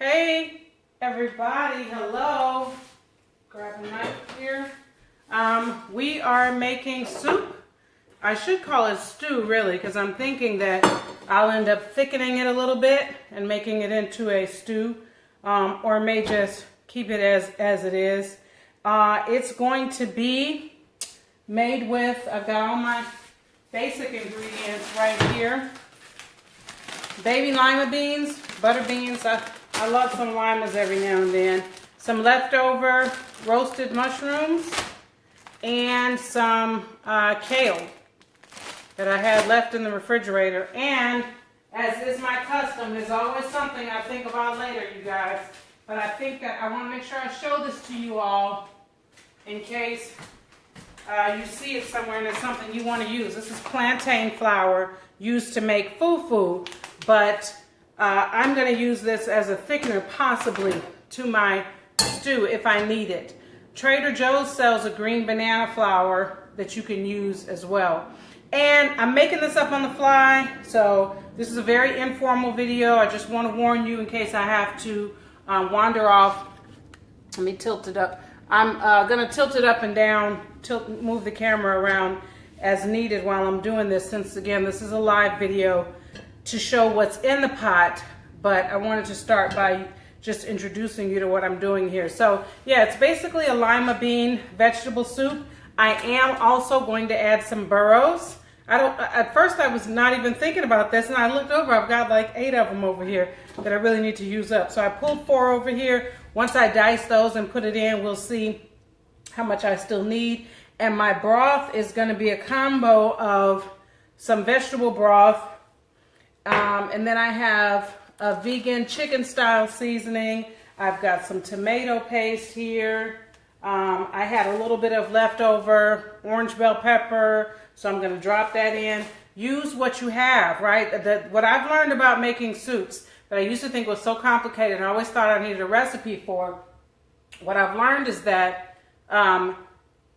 Hey everybody, hello. Grab a knife here. We are making soup. I should call it stew really, because I'm thinking that I'll end up thickening it a little bit and making it into a stew, or may just keep it as it is. It's going to be made with, I've got all my basic ingredients right here. Baby lima beans, butter beans. I love some limas every now and then. Some leftover roasted mushrooms and some kale that I had left in the refrigerator. And as is my custom, there's always something I think about later, you guys. But I think that I want to make sure I show this to you all in case you see it somewhere and it's something you want to use. This is plantain flour used to make fufu, but I'm going to use this as a thickener possibly to my stew if I need it. Trader Joe's sells a green banana flour that you can use as well. And I'm making this up on the fly, so this is a very informal video. I just want to warn you in case I have to wander off. Let me tilt it up. I'm going to tilt it up and down, move the camera around as needed while I'm doing this, since again this is a live video to show what's in the pot, but I wanted to start by just introducing you to what I'm doing here. So yeah, it's basically a lima bean vegetable soup. I am also going to add some burros. At first I was not even thinking about this, and I looked over, I've got like 8 of them over here that I really need to use up. So I pulled 4 over here. Once I dice those and put it in, we'll see how much I still need. And my broth is going to be a combo of some vegetable broth, and then I have a vegan chicken style seasoning. I've got some tomato paste here. I had a little bit of leftover orange bell pepper, so I'm going to drop that in. Use what you have, right? What I've learned about making soups that I used to think was so complicated and I always thought I needed a recipe for, what I've learned is that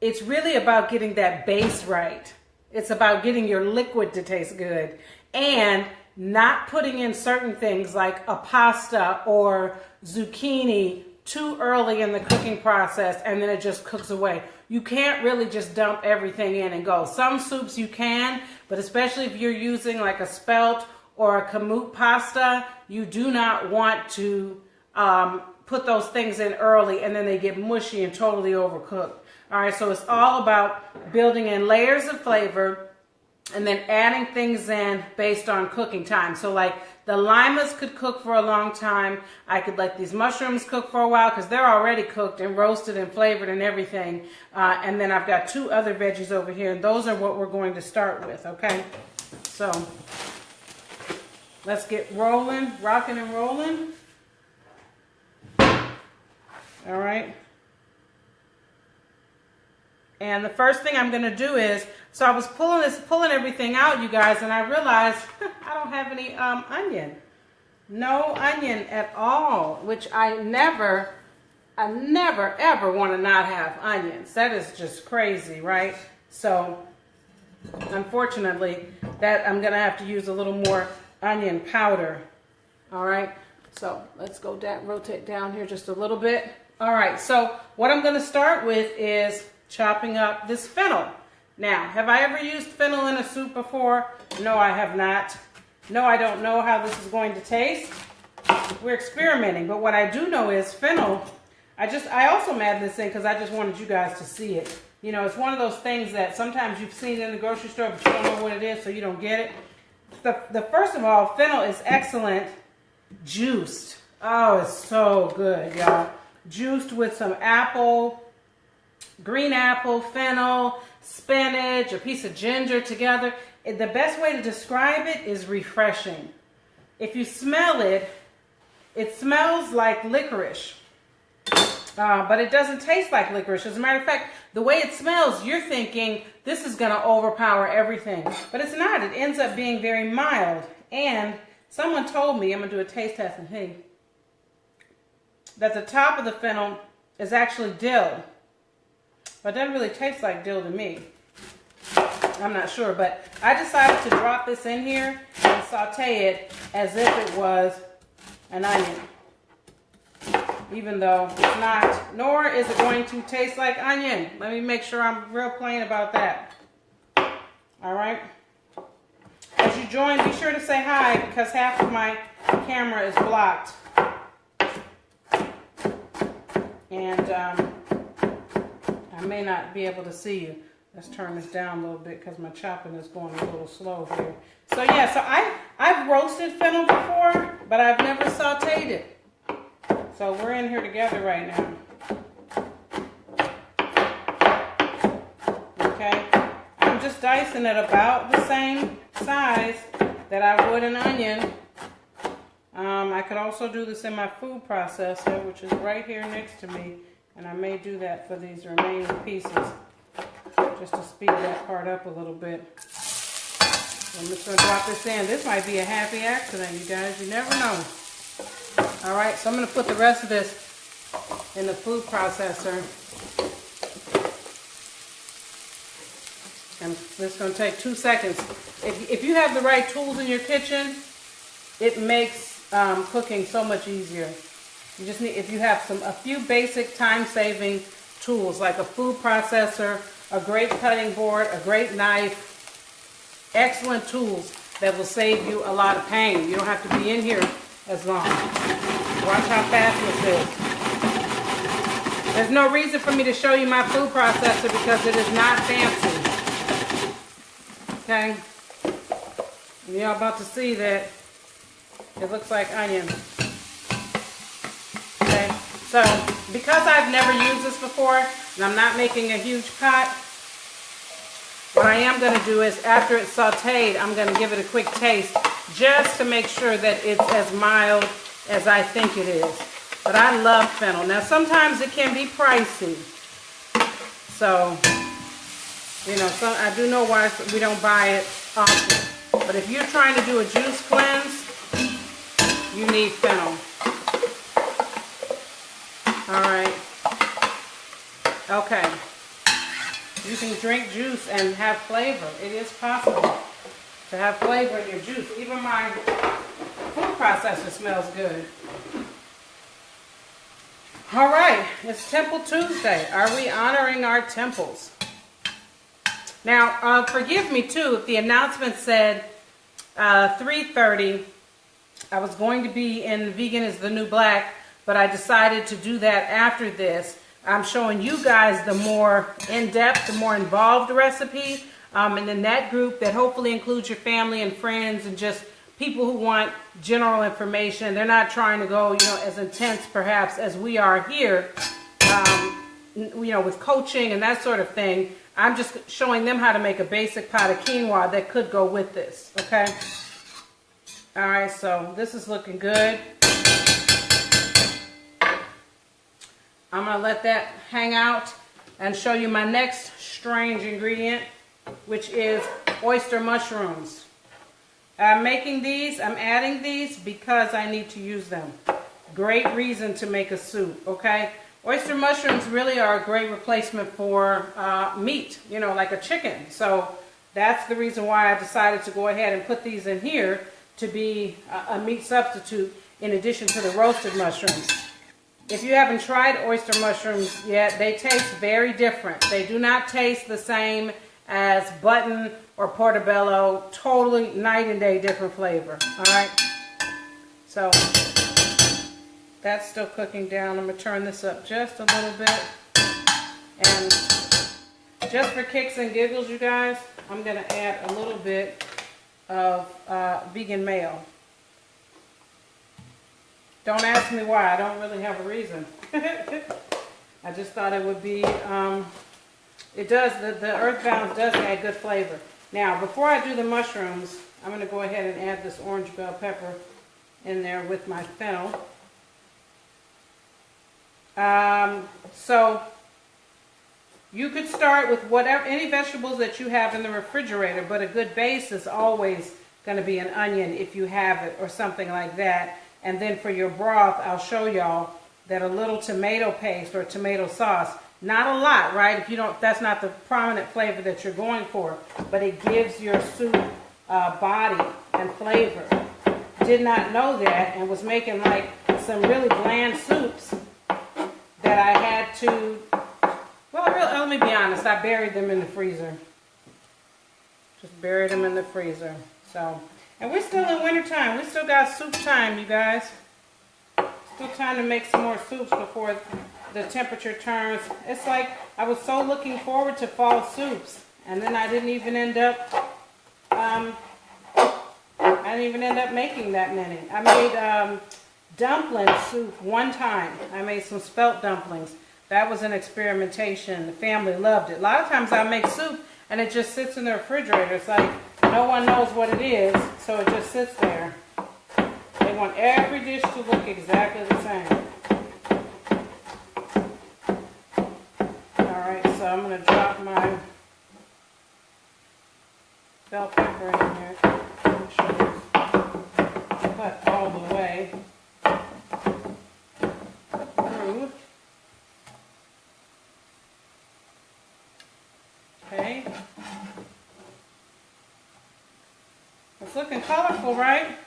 it's really about getting that base right. It's about getting your liquid to taste good and not putting in certain things like a pasta or zucchini too early in the cooking process and then it just cooks away. You can't really just dump everything in and go. Some soups you can, but especially if you're using like a spelt or a kamut pasta, you do not want to put those things in early and then they get mushy and totally overcooked. All right, so it's all about building in layers of flavor and then adding things in based on cooking time. So like the limas could cook for a long time. I could let these mushrooms cook for a while because they're already cooked and roasted and flavored and everything. And then I've got 2 other veggies over here, and those are what we're going to start with, okay? So let's get rolling, rocking and rolling. All right. And the first thing I'm going to do is, so I was pulling everything out, you guys, and I realized I don't have any onion. No onion at all, which I never ever want to not have onions. That is just crazy, right? So unfortunately, that I'm going to have to use a little more onion powder. All right. So let's go down, rotate down here just a little bit. All right. So what I'm going to start with is chopping up this fennel. Now, have I ever used fennel in a soup before? No, I have not. No, I don't know how this is going to taste. We're experimenting, but what I do know is fennel, I also add this in because I just wanted you guys to see it. You know, it's one of those things that sometimes you've seen in the grocery store, but you don't know what it is, so you don't get it. The first of all, fennel is excellent juiced. Oh, it's so good, y'all. Juiced with some apple, green apple, fennel, spinach, a piece of ginger together. The best way to describe it is refreshing. If you smell it, it smells like licorice, but it doesn't taste like licorice. As a matter of fact, the way it smells, you're thinking this is going to overpower everything, but it's not. It ends up being very mild. And someone told me, I'm going to do a taste test and see, that the top of the fennel is actually dill. But it doesn't really taste like dill to me. I'm not sure, but I decided to drop this in here and saute it as if it was an onion. even though it's not, nor is it going to taste like onion. Let me make sure I'm real plain about that. All right. As you join, be sure to say hi because half of my camera is blocked. And I may not be able to see you. Let's turn this down a little bit because my chopping is going a little slow here. So yeah, so I've roasted fennel before, but I've never sauteed it. So we're in here together right now. Okay, I'm just dicing it about the same size that I would an onion. I could also do this in my food processor, which is right here next to me, and I may do that for these remaining pieces, just to speed that part up a little bit. I'm just going to drop this in. This might be a happy accident, you guys. You never know. All right, so I'm going to put the rest of this in the food processor. And this is going to take 2 seconds. If you have the right tools in your kitchen, it makes cooking so much easier. You just need, if you have a few basic time-saving tools like a food processor, a great cutting board, a great knife, excellent tools that will save you a lot of pain. You don't have to be in here as long. Watch how fast this is. There's no reason for me to show you my food processor because it is not fancy. Okay? And you're about to see that it looks like onion. Okay? So, because I've never used this before, and I'm not making a huge pot, what I am going to do is, after it's sauteed, I'm going to give it a quick taste just to make sure that it's as mild as I think it is. But I love fennel. Now, sometimes it can be pricey. So, you know, I do know why we don't buy it often. But if you're trying to do a juice cleanse, you need fennel. All right. Okay. You can drink juice and have flavor. It is possible to have flavor in your juice. Even my food processor smells good. All right, it's Temple Tuesday. Are we honoring our temples? Now, forgive me too if the announcement said 3:30. I was going to be in Vegan is the New Black, but I decided to do that after this. I'm showing you guys the more in-depth, the more involved recipe, and in that group that hopefully includes your family and friends and just people who want general information. They're not trying to go, you know, as intense perhaps as we are here, you know, with coaching and that sort of thing. I'm just showing them how to make a basic pot of quinoa that could go with this, okay? All right, so this is looking good. I'm going to let that hang out and show you my next strange ingredient, which is oyster mushrooms. I'm making these, I'm adding these because I need to use them. Great reason to make a soup, okay? Oyster mushrooms really are a great replacement for meat, you know, like a chicken. So that's the reason why I decided to go ahead and put these in here to be a meat substitute in addition to the roasted mushrooms. If you haven't tried oyster mushrooms yet, they taste very different. They do not taste the same as button or portobello. Totally night and day different flavor. All right. So that's still cooking down. I'm going to turn this up just a little bit. And just for kicks and giggles, you guys, I'm going to add a little bit of vegan mayo. Don't ask me why. I don't really have a reason. I just thought it would be, it does, the earth balance does add good flavor. Now, before I do the mushrooms, I'm going to go ahead and add this orange bell pepper in there with my fennel. So you could start with any vegetables that you have in the refrigerator, but a good base is always going to be an onion if you have it or something like that. And then for your broth, I'll show y'all that a little tomato paste or tomato sauce, not a lot, right? If you don't, that's not the prominent flavor that you're going for, but it gives your soup body and flavor. Did not know that and was making like some really bland soups that I had to, well, let me be honest, I buried them in the freezer. Just buried them in the freezer. So, and we're still in winter time. We still got soup time, you guys. Still time to make some more soups before the temperature turns. It's like I was so looking forward to fall soups, and then I didn't even end up making that many. I made dumpling soup one time. I made some spelt dumplings. That was an experimentation. The family loved it. A lot of times I make soup and it just sits in the refrigerator. It's like no one knows what it is, so it just sits there. They want every dish to look exactly the same. Alright, so I'm going to drop my bell pepper in here. Make sure it's cut all the way through. Okay. It's looking colorful, right?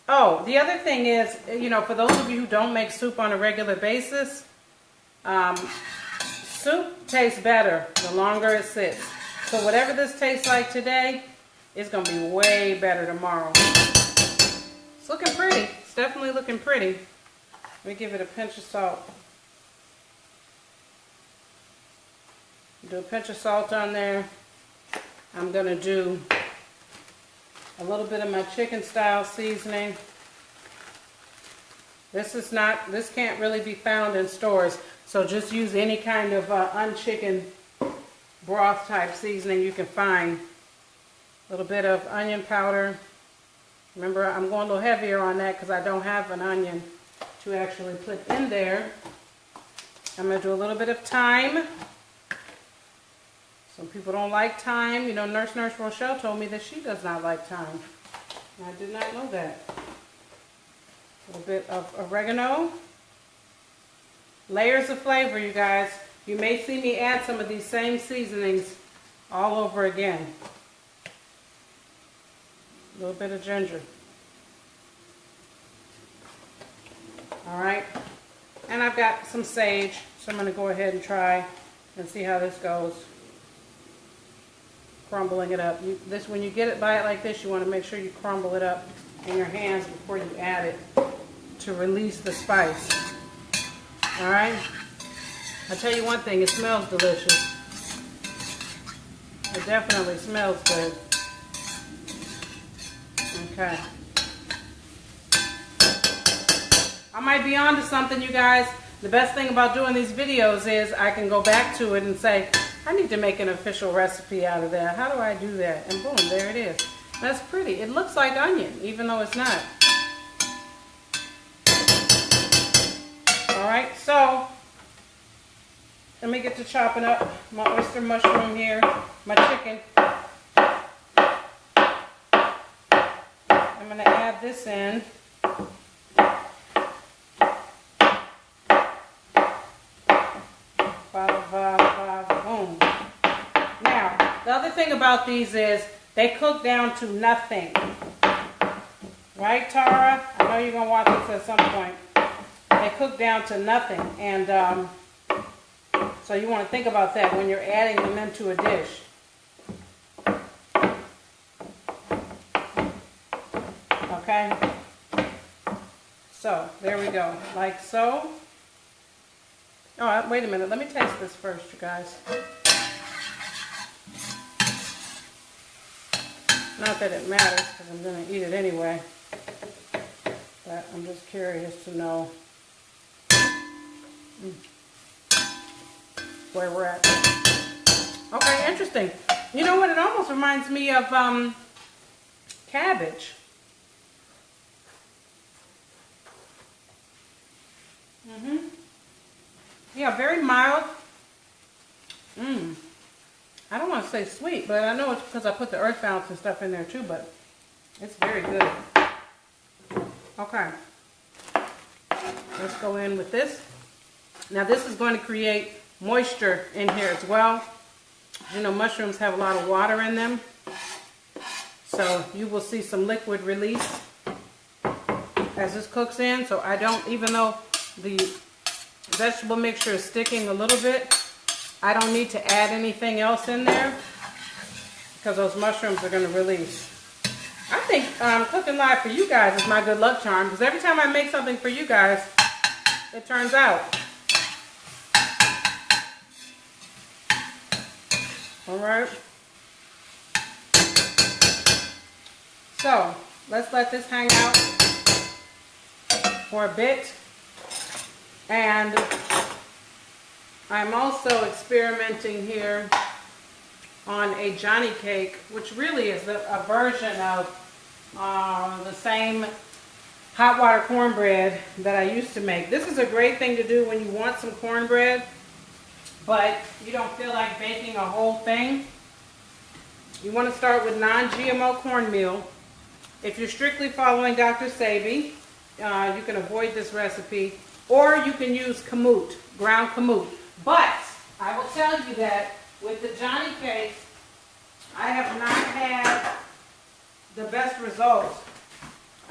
Oh, the other thing is, you know, for those of you who don't make soup on a regular basis, soup tastes better the longer it sits. So whatever this tastes like today, it's going to be way better tomorrow. It's looking pretty. It's definitely looking pretty. Let me give it a pinch of salt. Do a pinch of salt on there. I'm going to do a little bit of my chicken style seasoning. This can't really be found in stores, so just use any kind of unchickened broth type seasoning you can find. A little bit of onion powder. Remember, I'm going a little heavier on that because I don't have an onion to actually put in there. I'm going to do a little bit of thyme. Some people don't like thyme. You know, Nurse Rochelle told me that she does not like thyme. I did not know that. A little bit of oregano. Layers of flavor, you guys. You may see me add some of these same seasonings all over again. A little bit of ginger. Alright. And I've got some sage, so I'm going to go ahead and try and see how this goes. Crumbling it up. When you get it by it like this, you want to make sure you crumble it up in your hands before you add it to release the spice. Alright? I'll tell you one thing, it smells delicious. It definitely smells good. Okay. I might be onto something, you guys. The best thing about doing these videos is I can go back to it and say, I need to make an official recipe out of that. How do I do that? And boom, there it is. That's pretty. It looks like onion, even though it's not. Alright, so let me get to chopping up my oyster mushroom here, my chicken. I'm going to add this in. Boom. Now, the other thing about these is they cook down to nothing. Right, Tara? I know you're going to watch this at some point. They cook down to nothing. And so you want to think about that when you're adding them into a dish. Okay? So, there we go. Like so. Oh, wait a minute. Let me taste this first, you guys. Not that it matters, because I'm going to eat it anyway. But I'm just curious to know where we're at. Okay, interesting. You know what? It almost reminds me of cabbage. Yeah, very mild. I don't want to say sweet, but I know it's because I put the earth balance and stuff in there too, but it's very good. Okay. Let's go in with this. Now this is going to create moisture in here as well. You know, mushrooms have a lot of water in them. So you will see some liquid release as this cooks in. So I don't, even though the vegetable mixture is sticking a little bit. I don't need to add anything else in there because those mushrooms are going to release. I think cooking live for you guys is my good luck charm because every time I make something for you guys, it turns out. All right. So let's let this hang out for a bit. And I'm also experimenting here on a Johnny cake, which really is a version of the same hot water cornbread that I used to make. This is a great thing to do when you want some cornbread, but you don't feel like baking a whole thing. You want to start with non-GMO cornmeal. If you're strictly following Dr. Sebi, you can avoid this recipe, or you can use kamut, ground kamut. But I will tell you that with the Johnny cake, I have not had the best results.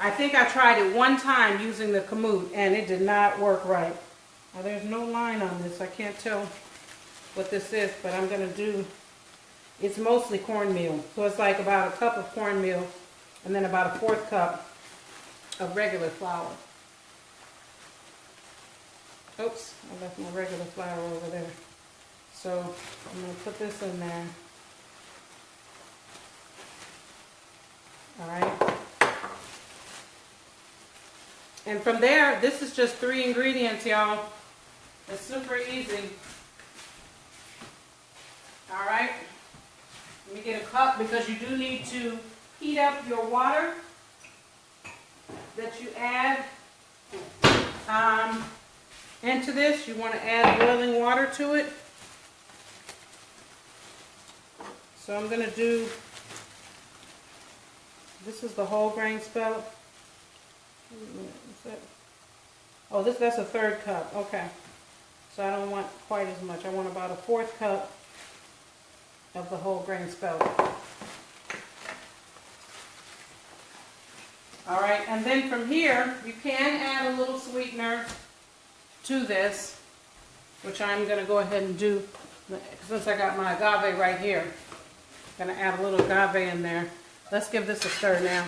I think I tried it one time using the kamut and it did not work right. Now, there's no line on this. I can't tell what this is, but I'm going to do, it's mostly cornmeal. So it's like about a cup of cornmeal and then about a 1/4 cup of regular flour. Oops, I left my regular flour over there. So I'm going to put this in there. All right. And from there, this is just 3 ingredients, y'all. It's super easy. All right. Let me get a cup because you do need to heat up your water that you add into this. You want to add boiling water to it. So I'm going to do, this is the whole grain spelt. Wait a minute, what's that? Oh, that's a 1/3 cup. Okay. So I don't want quite as much. I want about a 1/4 cup of the whole grain spelt. All right, and then from here, you can add a little sweetener to this, which I'm going to go ahead and do since I got my agave right here. I'm going to add a little agave in there. Let's give this a stir now.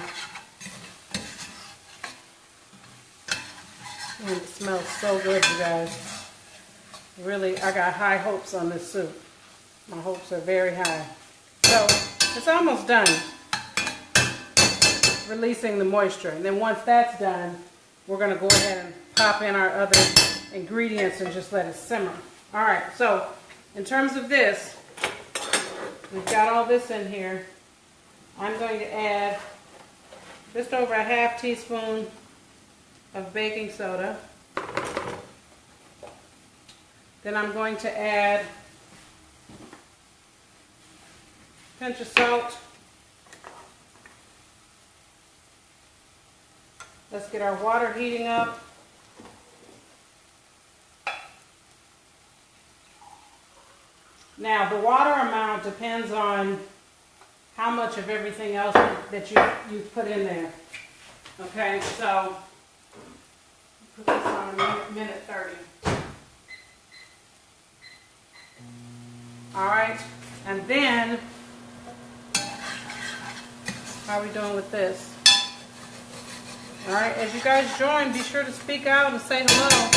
And it smells so good, you guys. Really, I got high hopes on this soup. My hopes are very high. So, it's almost done. Releasing the moisture. And then once that's done, we're going to go ahead and pop in our other ingredients and just let it simmer. Alright, so in terms of this, we've got all this in here. I'm going to add just over a 1/2 teaspoon of baking soda. Then I'm going to add a pinch of salt. Let's get our water heating up. Now, the water amount depends on how much of everything else that you put in there. Okay, so put this on a minute 30. All right, and then how are we doing with this? All right, as you guys join, be sure to speak out and say hello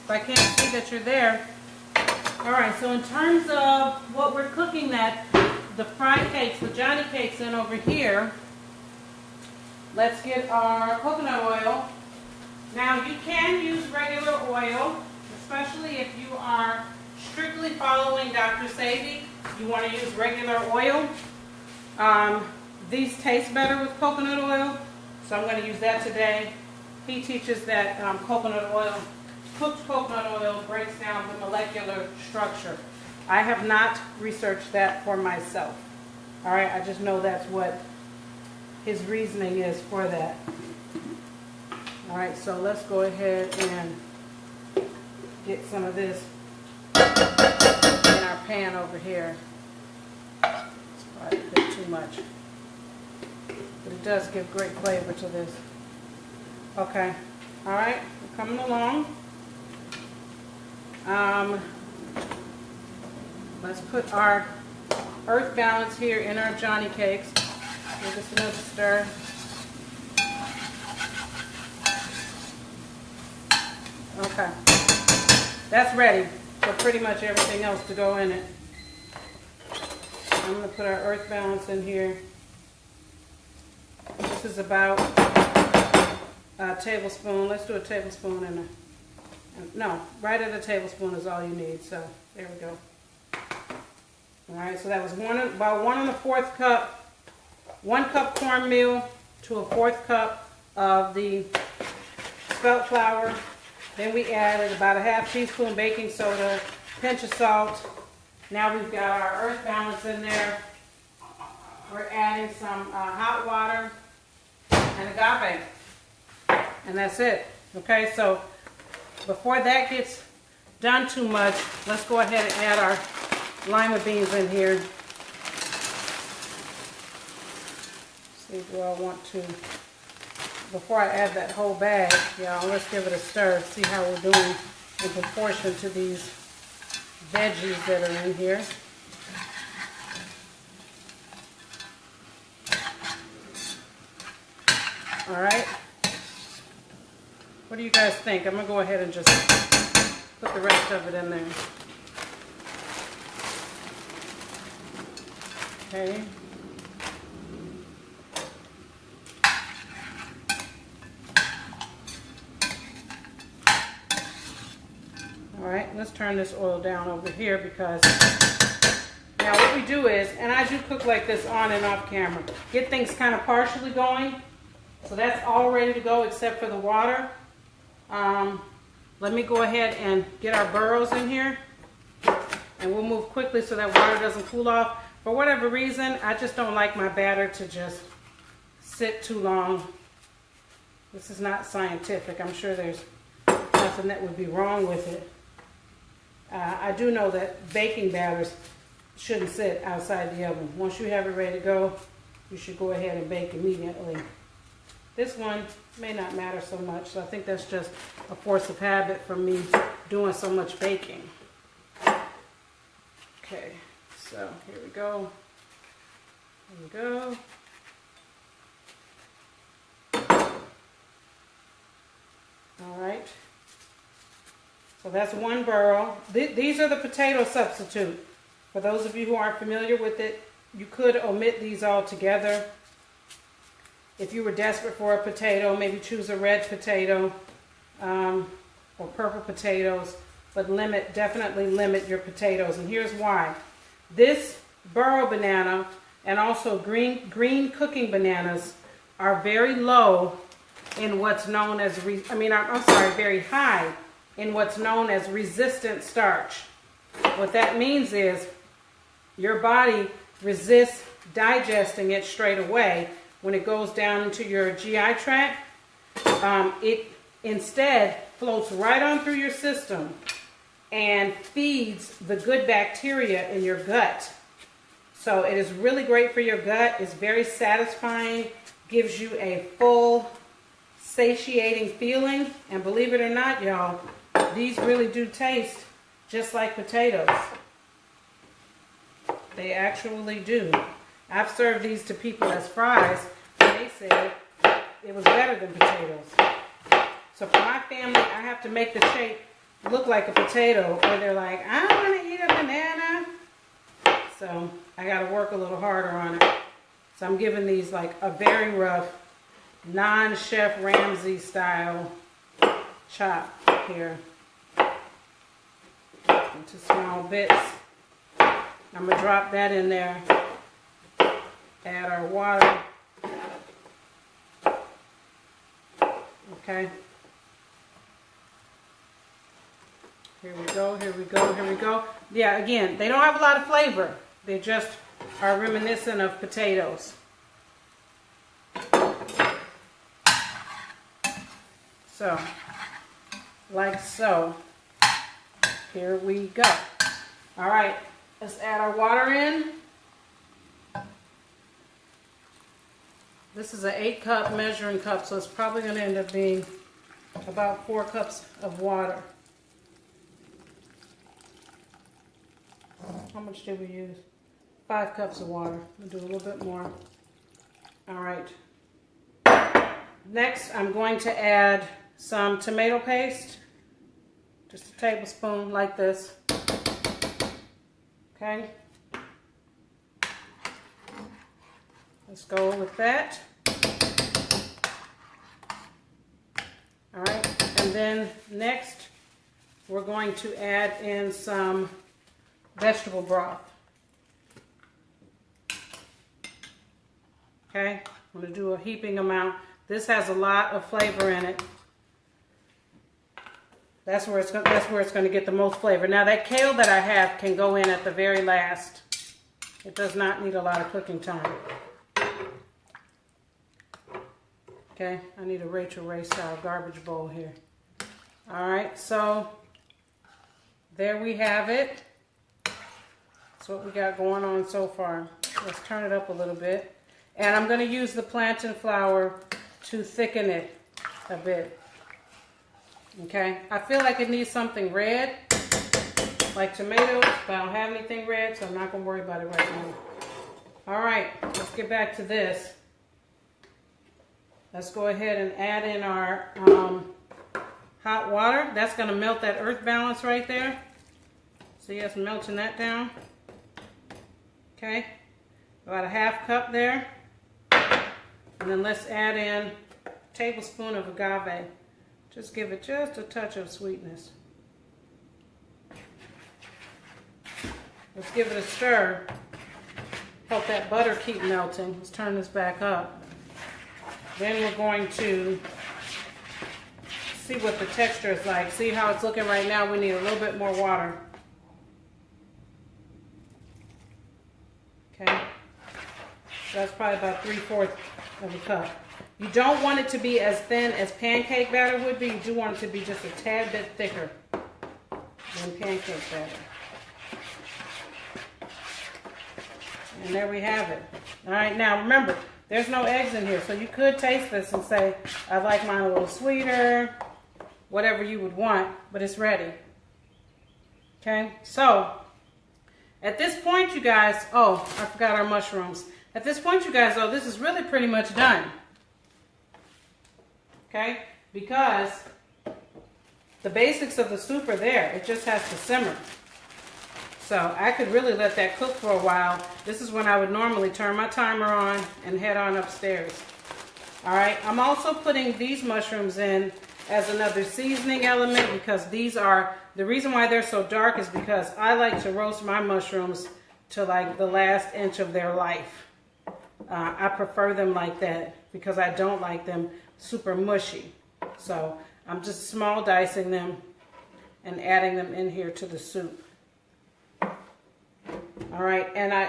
if I can't see that you're there. All right, so in terms of what we're cooking the fried cakes, the Johnny cakes in over here, let's get our coconut oil. Now, you can use regular oil, especially if you are strictly following Dr. Sebi. You want to use regular oil. These taste better with coconut oil, so I'm going to use that today. He teaches that coconut oil, cooked coconut oil, breaks down the molecular structure. I have not researched that for myself. All right, I just know that's what his reasoning is for that. All right, so let's go ahead and get some of this in our pan over here. It's probably a bit too much, but it does give great flavor to this. Okay, all right, we're coming along. Let's put our earth balance here in our Johnny cakes. Give this another stir. Okay, that's ready for pretty much everything else to go in it. I'm going to put our earth balance in here. This is about a tablespoon. Let's do a tablespoon and a, no, right at a tablespoon is all you need. So there we go. All right, so that was about 1 1/4 cup, 1 cup cornmeal to a 1/4 cup of the spelt flour. Then we added about a 1/2 teaspoon baking soda, pinch of salt. Now we've got our earth balance in there. We're adding some hot water and agave. And that's it. Okay, so before that gets done too much, let's go ahead and add our lima beans in here. See, do I want to, before I add that whole bag, y'all, let's give it a stir, see how we're doing in proportion to these veggies that are in here. All right. What do you guys think? I'm going to go ahead and just put the rest of it in there. Okay. All right, let's turn this oil down over here because now what we do is, and I do cook like this on and off camera, get things kind of partially going. So that's all ready to go except for the water. Let me go ahead and get our burros in here, and we'll move quickly so that water doesn't cool off. For whatever reason, I just don't like my batter to just sit too long. This is not scientific. I'm sure there's nothing that would be wrong with it. I do know that baking batters shouldn't sit outside the oven. Once you have it ready to go, you should go ahead and bake immediately. This one may not matter so much, so I think that's just a force of habit from me doing so much baking. Okay, so here we go. Here we go. All right. So that's 1 burro. These are the potato substitute. For those of you who aren't familiar with it, you could omit these altogether. If you were desperate for a potato, maybe choose a red potato or purple potatoes, but definitely limit your potatoes. And here's why. This burro banana and also green cooking bananas are very low in what's known as, very high in what's known as resistant starch. What that means is your body resists digesting it straight away. When it goes down into your GI tract, it instead floats right on through your system and feeds the good bacteria in your gut. So it is really great for your gut. It's very satisfying, gives you a full, satiating feeling. And believe it or not, y'all, these really do taste just like potatoes. They actually do. I've served these to people as fries, and they said it was better than potatoes. So for my family, I have to make the shape look like a potato, or they're like, I don't want to eat a banana. So I got to work a little harder on it. So I'm giving these like a very rough, non-Chef Ramsay style chop here into small bits. I'm going to drop that in there. Add our water. Okay. Here we go, here we go, here we go. Yeah, again, they don't have a lot of flavor. They just are reminiscent of potatoes. So, like so. Here we go. All right, let's add our water in. This is an 8-cup measuring cup, so it's probably going to end up being about 4 cups of water. How much did we use? 5 cups of water. We'll do a little bit more. All right. Next, I'm going to add some tomato paste. Just a tablespoon like this. Okay. Let's go with that. All right. And then next, we're going to add in some vegetable broth. Okay. I'm going to do a heaping amount. This has a lot of flavor in it. That's where it's going to get the most flavor. Now that kale that I have can go in at the very last. It does not need a lot of cooking time. Okay, I need a Rachel Ray style garbage bowl here. All right, so there we have it. That's what we got going on so far. Let's turn it up a little bit. And I'm going to use the plantain flour to thicken it a bit. Okay, I feel like it needs something red, like tomatoes, but I don't have anything red, so I'm not going to worry about it right now. All right, let's get back to this. Let's go ahead and add in our hot water. That's going to melt that earth balance right there. See us melting that down. Okay, about a half cup there. And then let's add in a tablespoon of agave. Just give it just a touch of sweetness. Let's give it a stir. Help that butter keep melting. Let's turn this back up. Then we're going to see what the texture is like. See how it's looking right now? We need a little bit more water. Okay. So that's probably about 3/4 of a cup. You don't want it to be as thin as pancake batter would be. You do want it to be just a tad bit thicker than pancake batter. And there we have it. All right, now remember, there's no eggs in here, so you could taste this and say, I like mine a little sweeter, whatever you would want, but it's ready. Okay, so at this point, you guys, oh, I forgot our mushrooms. At this point, you guys, though, this is really pretty much done. Okay, because the basics of the soup are there. It just has to simmer. So I could really let that cook for a while. This is when I would normally turn my timer on and head on upstairs. All right, I'm also putting these mushrooms in as another seasoning element because these are, the reason why they're so dark is because I like to roast my mushrooms to like the last inch of their life. I prefer them like that because I don't like them super mushy. So I'm just small dicing them and adding them in here to the soup. All right, and I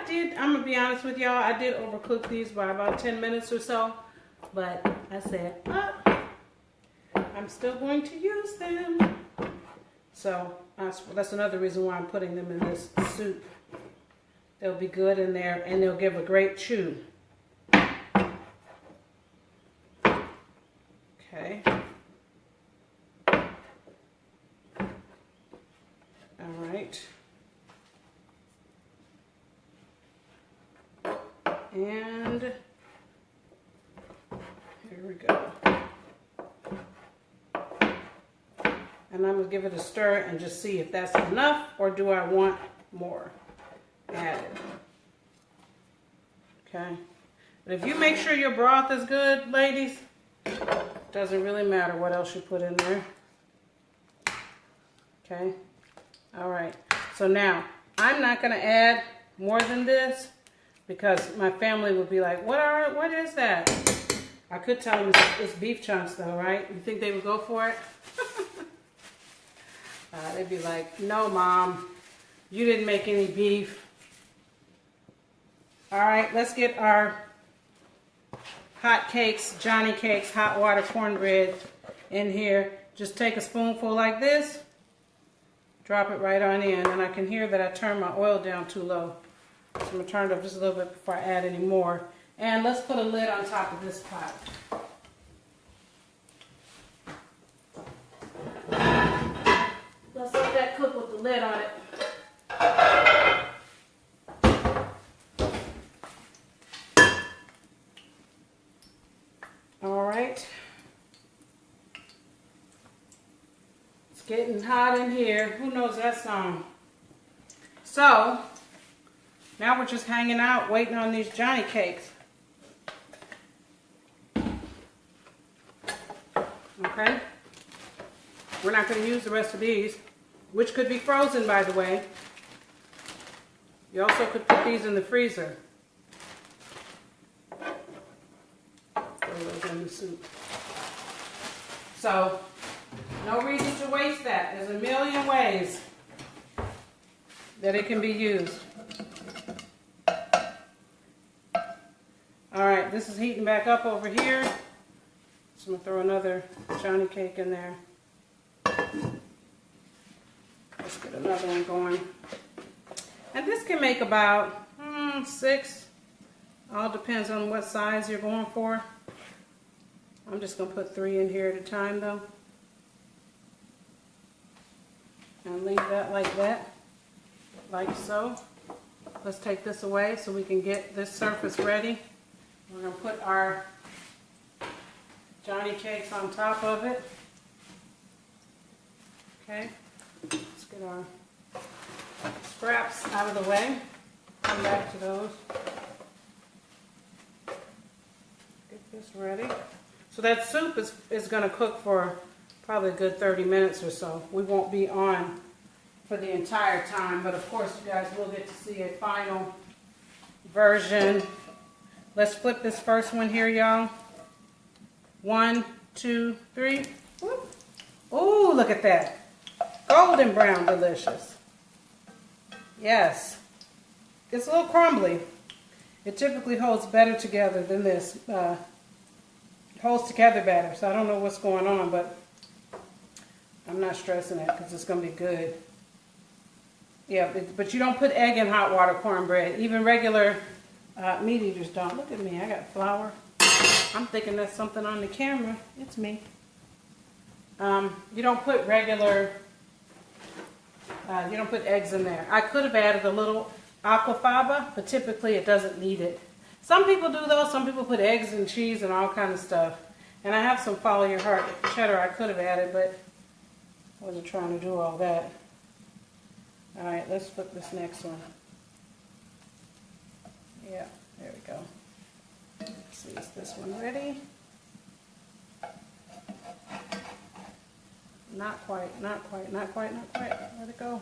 did, I'm gonna be honest with y'all, I did overcook these by about 10 minutes or so, but I said, I'm still going to use them. So that's another reason why I'm putting them in this soup. They'll be good in there and they'll give a great chew. Okay. All right. And here we go. And I'm going to give it a stir and just see if that's enough or do I want more added. Okay. But if you make sure your broth is good, ladies, doesn't really matter what else you put in there. Okay. All right. So now I'm not going to add more than this because my family would be like, what is that? I could tell them it's beef chunks though, right? You think they would go for it? They'd be like, no, Mom, you didn't make any beef. All right, let's get our hot cakes, Johnny cakes, hot water cornbread in here. Just take a spoonful like this, drop it right on in, and I can hear that I turned my oil down too low. So I'm going to turn it up just a little bit before I add any more. And let's put a lid on top of this pot. Let's let that cook with the lid on it. Getting hot in here. Who knows that song? So, now we're just hanging out waiting on these Johnny cakes. Okay? We're not going to use the rest of these, which could be frozen, by the way. You also could put these in the freezer. Throw those in the soup. So, no reason to waste that. There's a million ways that it can be used. Alright, this is heating back up over here. So I'm going to throw another Johnny cake in there. Let's get another one going. And this can make about 6. All depends on what size you're going for. I'm just going to put 3 in here at a time though. And leave that like that. Like so. Let's take this away so we can get this surface ready. We're going to put our Johnny cakes on top of it. Okay. Let's get our scraps out of the way. Come back to those. Get this ready. So that soup is going to cook for probably a good 30 minutes or so. We won't be on for the entire time, but of course you guys will get to see a final version. Let's flip this first one here, y'all. 1, 2, 3. Ooh, look at that. Golden brown delicious. Yes. It's a little crumbly. It typically holds better together than this. Holds together better, so I don't know what's going on, but I'm not stressing it because it's going to be good. Yeah, but you don't put egg in hot water cornbread. Even regular meat eaters don't. Look at me, I got flour. I'm thinking that's something on the camera. It's me. You don't put regular, you don't put eggs in there. I could have added a little aquafaba, but typically it doesn't need it. Some people do though. Some people put eggs and cheese and all kind of stuff. And I have some follow your heart cheddar I could have added, but I wasn't trying to do all that. All right, let's flip this next one. Yeah, there we go. Let's see, is this one ready? Not quite, not quite, not quite, not quite. Let it go.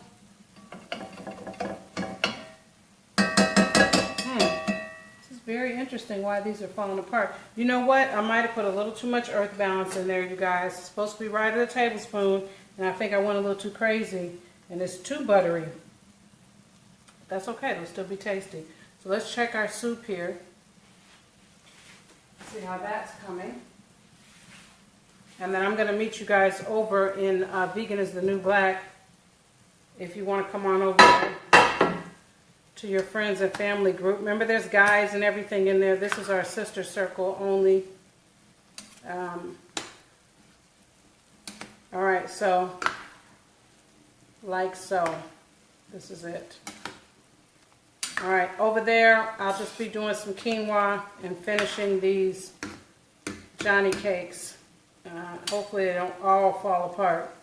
This is very interesting why these are falling apart. You know what? I might have put a little too much earth balance in there, you guys. It's supposed to be right at a tablespoon, and I think I went a little too crazy, and it's too buttery. That's okay, it'll still be tasty. So let's check our soup here. See how that's coming. And then I'm going to meet you guys over in Vegan is the New Black. If you want to come on over there to your friends and family group. Remember, there's guys and everything in there. This is our sister circle only. All right, so like so. This is it. All right, over there, I'll just be doing some quinoa and finishing these Johnny cakes. Hopefully they don't all fall apart.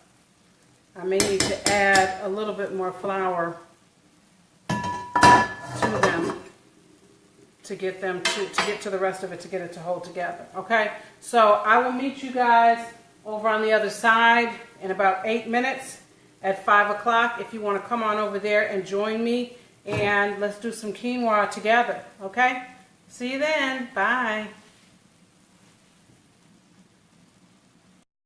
I may need to add a little bit more flour to them to get to the rest of it, to get it to hold together. Okay, so I will meet you guys over on the other side in about 8 minutes at 5 o'clock. If you want to come on over there and join me, and let's do some quinoa together. Okay, see you then. Bye.